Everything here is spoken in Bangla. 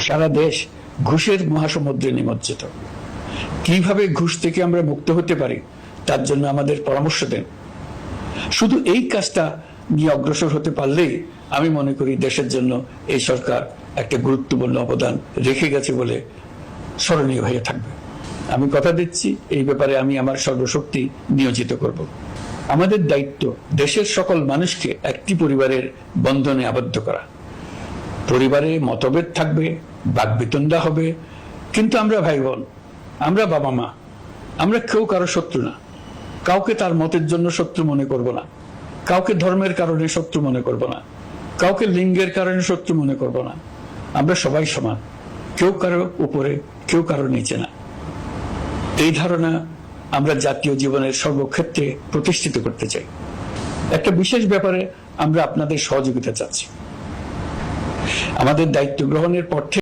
সারা দেশ ঘুষের মহাসমুদ্রে নিমজ্জিত। কিভাবে ঘুষ থেকে আমরা মুক্ত হতে পারি তার জন্য আমাদের পরামর্শ দেন। শুধু এই কাজটা নিয়ে অগ্রসর হতে পারলেই আমি মনে করি দেশের জন্য এই সরকার একটা গুরুত্বপূর্ণ অবদান রেখে গেছে বলে স্মরণীয় হয়ে থাকবে। আমি কথা দিচ্ছি, এই ব্যাপারে আমি আমার সর্বশক্তি নিয়োজিত করব। আমাদের দায়িত্ব দেশের সকল মানুষকে একটি পরিবারের বন্ধনে আবদ্ধ করা। পরিবারে মতভেদ থাকবে, বাকবিতণ্ডা হবে, কিন্তু আমরা ভাই বোন, আমরা বাবা মা, আমরা কেউ কারো শত্রু না। কাউকে তার মতের জন্য শত্রু মনে করব না, কাউকে ধর্মের কারণে শত্রু মনে করব না, কাউকে লিঙ্গের কারণে শত্রু মনে করব না। আমরা সবাই সমান, কেউ কারো উপরে, কেউ কারো নিচে না। এই ধারণা আমরা জাতীয় জীবনের সর্বক্ষেত্রে প্রতিষ্ঠিত করতে চাই। একটা বিশেষ ব্যাপারে আমরা আপনাদের সহযোগিতা চাচ্ছি। আমাদের দায়িত্ব গ্রহণের পর থেকে